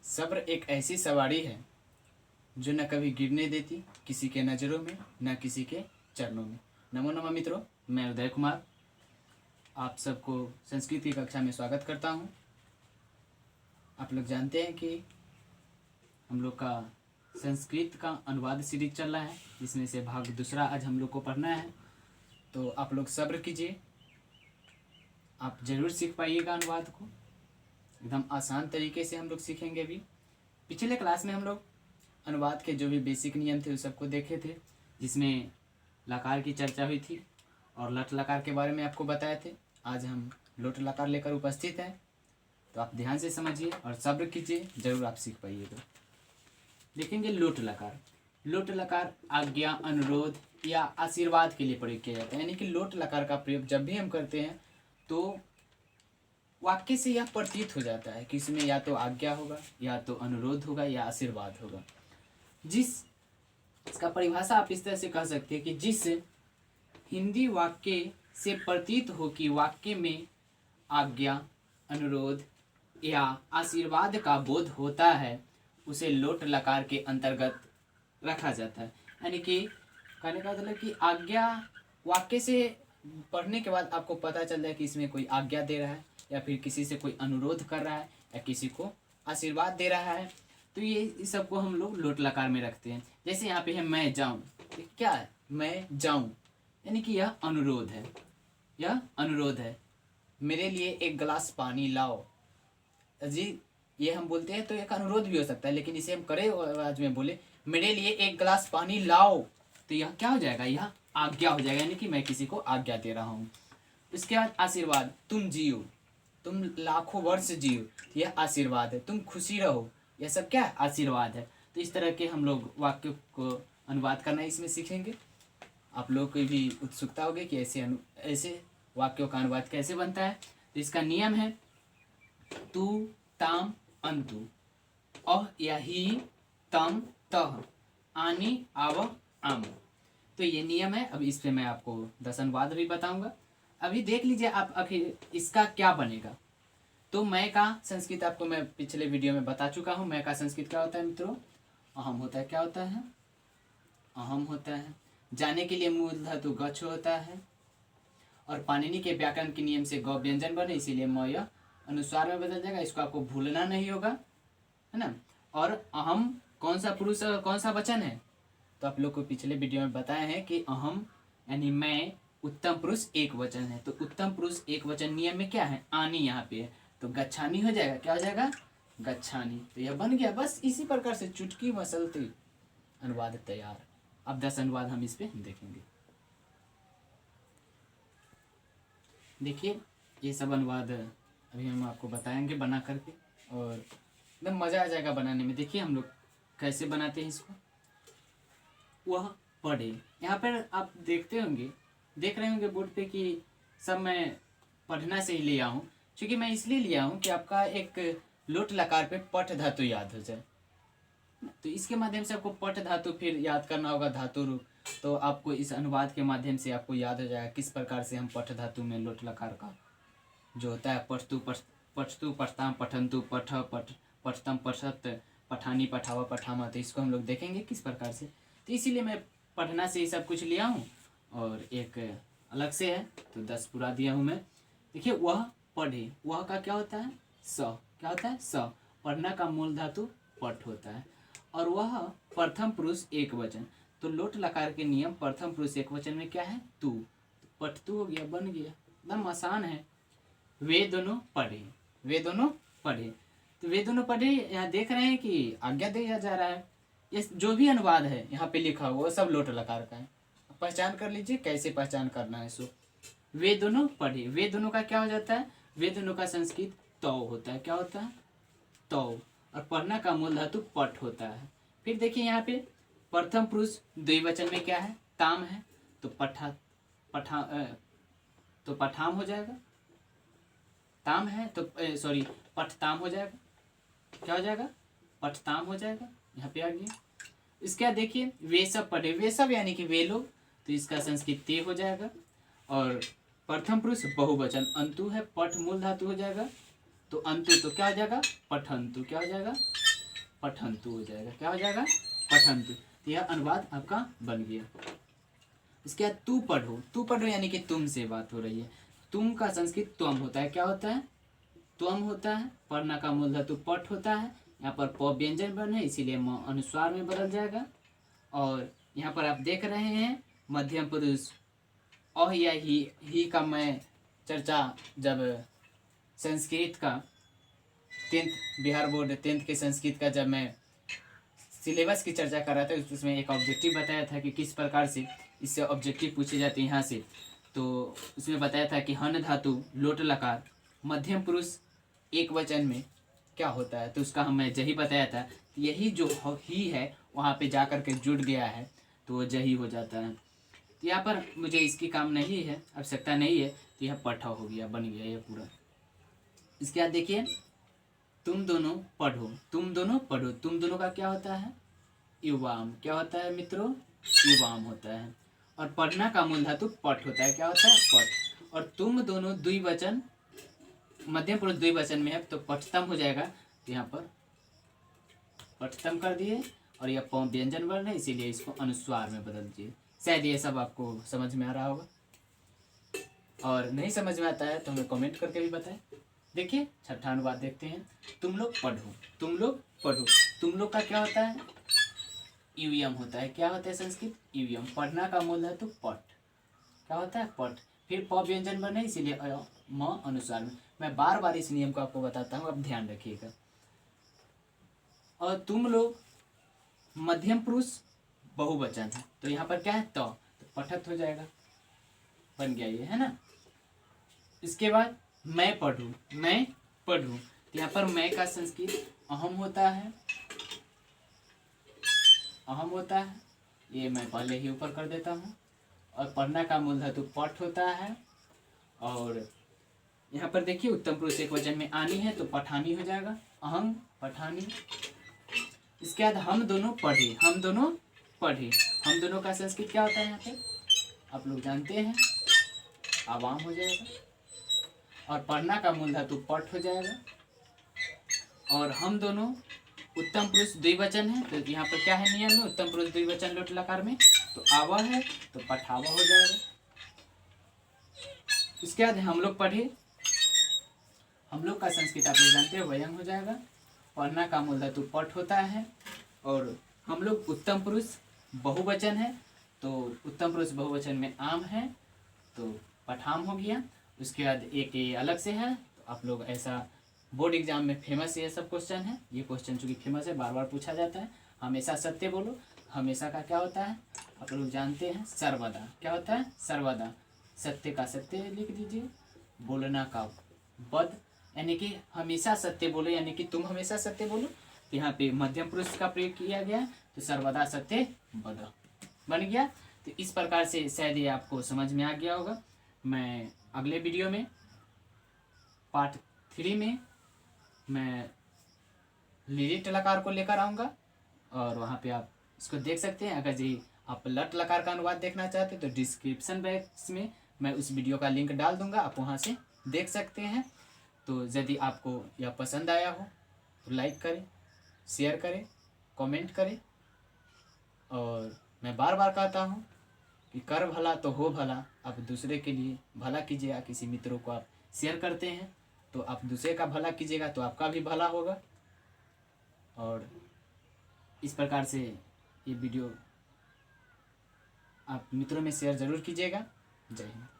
सब्र एक ऐसी सवारी है जो न कभी गिरने देती किसी के नज़रों में, न किसी के चरणों में। नमो नमः मित्रों, मैं उदय कुमार आप सबको संस्कृत की कक्षा में स्वागत करता हूँ। आप लोग जानते हैं कि हम लोग का संस्कृत का अनुवाद सीरीज चल रहा है, जिसमें से भाग दूसरा आज हम लोग को पढ़ना है। तो आप लोग सब्र कीजिए, आप ज़रूर सीख पाइएगा अनुवाद को। एकदम आसान तरीके से हम लोग सीखेंगे। भी पिछले क्लास में हम लोग अनुवाद के जो भी बेसिक नियम थे उस सबको देखे थे, जिसमें लकार की चर्चा हुई थी और लट लकार के बारे में आपको बताए थे। आज हम लोट लकार लेकर उपस्थित हैं, तो आप ध्यान से समझिए और सब्र कीजिए, ज़रूर आप सीख पाइएगा। देखेंगे लोट लकार। लोट लकार आज्ञा, अनुरोध या आशीर्वाद के लिए प्रयोग किया जाता है। यानी कि लोट लकार का प्रयोग जब भी हम करते हैं तो वाक्य से यह प्रतीत हो जाता है कि इसमें या तो आज्ञा होगा, या तो अनुरोध होगा, या आशीर्वाद होगा। इसका परिभाषा आप इस तरह से कह सकते हैं कि जिस हिंदी वाक्य से प्रतीत हो कि वाक्य में आज्ञा, अनुरोध या आशीर्वाद का बोध होता है, उसे लोट लकार के अंतर्गत रखा जाता है। यानी कि कहने का मतलब कि आज्ञा वाक्य से पढ़ने के बाद आपको पता चल जाए कि इसमें कोई आज्ञा दे रहा है, या फिर किसी से कोई अनुरोध कर रहा है, या किसी को आशीर्वाद दे रहा है। तो ये इस सबको हम लोग लोट लकार में रखते हैं। जैसे यहाँ पे है मैं जाऊँ, क्या है? मैं जाऊँ, यानी कि यह अनुरोध है, यह अनुरोध है। मेरे लिए एक गिलास पानी लाओ जी, ये हम बोलते हैं तो एक अनुरोध भी हो सकता है, लेकिन इसे हम कड़े आवाज में बोले मेरे लिए एक गिलास पानी लाओ, तो यह क्या हो जाएगा? यह आज्ञा हो जाएगा, यानी कि मैं किसी को आज्ञा दे रहा हूँ। उसके बाद आशीर्वाद, तुम जियो, तुम लाखों वर्ष जियो, यह आशीर्वाद है। तुम खुशी रहो, यह सब क्या है? आशीर्वाद है। तो इस तरह के हम लोग वाक्य को अनुवाद करना इसमें सीखेंगे। आप लोग को भी उत्सुकता होगी कि ऐसे वाक्यों का अनुवाद कैसे बनता है। तो इसका नियम है तू, ताम, अंतु, अह, यही, तम, तह, आनी, आव, आम। तो ये नियम है। अब इस पे मैं आपको 10 अनुवाद भी बताऊंगा। अभी देख लीजिए आप आखिर इसका क्या बनेगा। तो मैं का संस्कृत आपको मैं पिछले वीडियो में बता चुका हूँ। मैं का संस्कृत क्या होता है मित्रों? अहम होता है। क्या होता है? अहम होता है। जाने के लिए मूल धातु गच्छ होता है, और पाणिनि के व्याकरण के नियम से ग व्यंजन बने, इसीलिए म यह अनुस्वार में बदल जाएगा। इसको आपको भूलना नहीं होगा, है ना। और अहम कौन सा पुरुष कौन सा वचन है? तो आप लोग को पिछले वीडियो में बताया है कि अहम यानी मैं उत्तम पुरुष एक वचन है। तो उत्तम पुरुष एक वचन नियम में क्या है? आनी यहाँ पे है, तो गच्छानी हो जाएगा। क्या हो जाएगा? गच्छानी। तो यह बन गया। बस इसी प्रकार से चुटकी मसलती अनुवाद तैयार। अब 10 अनुवाद हम इस पे देखेंगे। देखिए ये सब अनुवाद अभी हम आपको बताएंगे बना करके, और एकदम मज़ा आ जाएगा बनाने में। देखिए हम लोग कैसे बनाते हैं इसको। वह पढ़े, यहाँ पर आप देख रहे होंगे बोर्ड पे कि सब मैं पढ़ना से ही लिया हूँ, क्योंकि मैं इसलिए लिया हूँ कि आपका एक लोट लकार पे पठ धातु याद हो जाए। तो इसके माध्यम से आपको पठ धातु फिर याद करना होगा, धातु रूप। तो आपको इस अनुवाद के माध्यम से आपको याद हो जाएगा किस प्रकार से हम पठ धातु में लोट लकार का जो होता है पठतु, पठताम, पठंतु, पठ, पठतम, पठत, पठानी, पठावा, पठामा। तो इसको हम लोग देखेंगे किस प्रकार से। तो इसीलिए मैं पढ़ना से ही सब कुछ लिया हूँ, और एक अलग से है तो 10 पूरा दिया हूँ मैं। देखिए वह पढ़े, वह का क्या होता है? स। क्या होता है? स। पढ़ना का मूल धातु पठ होता है, और वह प्रथम पुरुष एक वचन। तो लोट लकार के नियम प्रथम पुरुष एक वचन में क्या है? तू। पठतु हो गया, बन गया। एकदम आसान है। वे दोनों पढ़े, वे दोनों पढ़े। तो वे दोनों पढ़े, यहाँ देख रहे हैं कि आज्ञा दिया जा रहा है। ये जो भी अनुवाद है यहाँ पे लिखा हुआ सब लोट लकार का है। पहचान कर लीजिए कैसे पहचान करना है। सो वे दोनों पढ़े, वे दोनों का क्या हो जाता है? वे दोनों का संस्कृत तौ होता है। क्या होता है? तौ। और पढ़ना का मूल धातु पठ होता है। फिर देखिए यहाँ पे प्रथम पुरुष द्विवचन में क्या है? ताम है, तो तो पठाम हो जाएगा। ताम है तो सॉरी पठताम हो जाएगा। क्या हो जाएगा? पठताम हो जाएगा। यहाँ पे आ गया। इसके बाद देखिए वे सब पढ़े, वे सब यानी कि वे लोग, तो इसका संस्कृत ते हो जाएगा। और प्रथम पुरुष बहुवचन अंतु है, पठ मूल धातु हो जाएगा, तो अंतु तो क्या हो जाएगा? पठंतु। क्या हो जाएगा? पठंतु हो जाएगा। क्या हो जाएगा? पठंतु। तो यह अनुवाद आपका बन गया। इसके बाद तू पढ़ो। तू पढ़ो यानी कि तुम से बात हो रही है। तुम का संस्कृत त्वम होता है। क्या होता है? त्वम होता है। पढ़ना का मूल धातु पठ होता है। यहाँ पर प व्यंजन वर्ण है, इसीलिए म अनुस्वार में बदल जाएगा। और यहाँ पर आप देख रहे हैं मध्यम पुरुष अह या ही का मैं चर्चा जब संस्कृत का 10th बिहार बोर्ड 10th के संस्कृत का जब मैं सिलेबस की चर्चा कर रहा था, उसमें एक ऑब्जेक्टिव बताया था कि किस प्रकार से इससे ऑब्जेक्टिव पूछे जाते हैं यहाँ से। तो उसमें बताया था कि हन धातु लोट लकार मध्यम पुरुष एक वचन में क्या होता है, तो उसका हमें जही बताया था। यही जो ही है वहाँ पे जा कर के जुड़ गया है तो वो जही हो जाता है। तो यहाँ पर मुझे इसकी काम नहीं है, आवश्यकता नहीं है, तो यह पठा हो गया, बन गया ये पूरा। इसके बाद देखिए तुम दोनों पढ़ो। तुम दोनों पढ़ो, तुम दोनों का क्या होता है? युवाम। क्या होता है मित्रों? युवाम होता है। और पढ़ना का मूल धातु पठ होता है। क्या होता है? पठ। और तुम दोनों द्विवचन मध्यम पुरुष द्विवचन में है तो पठतम हो जाएगा। तो यहाँ पर पठतम कर दिए और यह पौ व्यंजन वर्ण है, इसीलिए इसको अनुस्वार में बदल दिए। शायद ये सब आपको समझ में आ रहा होगा, और नहीं समझ में आता है तो हमें कमेंट करके भी बताएं। देखिए छठा अनुवाद देखते हैं। तुम लोग पढ़ो। तुम लोग पढ़ो। तुम लोग का क्या होता है? यूयम होता है। क्या होता है संस्कृत? यूयम। पढ़ना का मूल है तो पठ। क्या होता है? पठ। फिर प व्यंजन बने, इसीलिए म अनुसार में। मैं बार बार इस नियम को आपको बताता हूँ, अब ध्यान रखिएगा। और तुम लोग मध्यम पुरुष बहुवचन है, तो यहाँ पर क्या है? तो पठत हो जाएगा, बन गया ये, है ना। इसके बाद मैं पढ़ूँ। मैं पढ़ूँ, तो यहाँ पर मैं का संस्कृत अहम होता है। अहम होता है, ये मैं पहले ही ऊपर कर देता हूँ। और पढ़ना का मूल धातु पठ होता है। और यहाँ पर देखिए उत्तम पुरुष एक वचन में आनी है तो पठानी हो जाएगा। अहम पठानी। इसके बाद हम दोनों पढ़े। हम दोनों पढ़े। हम दोनों का संस्कृत क्या होता है? यहाँ पे आप लोग जानते हैं, आवाम हो जाएगा। और पढ़ना का मूल धातु पठ हो जाएगा। और हम दोनों उत्तम पुरुष द्विवचन है, तो यहाँ पर क्या है नियम में? उत्तम पुरुष द्विवचन लोट लकार में तो आवा है तो पठावा हो जाएगा। इसके बाद हम लोग पढ़े। हम लोग का संस्कृत आप लोग जानते हैं वयंग हो जाएगा। पढ़ना का मूल धातु पठ होता है। और हम लोग उत्तम पुरुष बहुवचन है, तो उत्तम पुरुष बहुवचन में आम है तो पठाम हो गया। उसके बाद एक ये अलग से है, तो आप लोग ऐसा बोर्ड एग्जाम में फेमस ये सब क्वेश्चन है। ये क्वेश्चन चूंकि फेमस है, बार बार पूछा जाता है। हमेशा सत्य बोलो। हमेशा का क्या होता है आप लोग जानते हैं? सर्वदा। क्या होता है? सर्वदा। सत्य का सत्य लिख दीजिए, बोलना का बद, यानी कि हमेशा सत्य बोलो, यानी कि तुम हमेशा सत्य बोलो। तो यहाँ पे मध्यम पुरुष का प्रयोग किया गया है, तो सर्वदा सत्य बद बन गया। तो इस प्रकार से शायद ये आपको समझ में आ गया होगा। मैं अगले वीडियो में पार्ट 3 में मैं लिट लकार को लेकर आऊँगा, और वहाँ पे आप इसको देख सकते हैं। अगर जी आप लट लकार का अनुवाद देखना चाहते हैं तो डिस्क्रिप्शन बॉक्स में मैं उस वीडियो का लिंक डाल दूंगा, आप वहाँ से देख सकते हैं। तो यदि आपको यह पसंद आया हो तो लाइक करें, शेयर करें, कमेंट करें। और मैं बार बार कहता हूँ कि कर भला तो हो भला। आप दूसरे के लिए भला कीजिएगा। किसी मित्रों को आप शेयर करते हैं तो आप दूसरे का भला कीजिएगा तो आपका भी भला होगा। और इस प्रकार से ये वीडियो आप मित्रों में शेयर ज़रूर कीजिएगा। जय हिंद।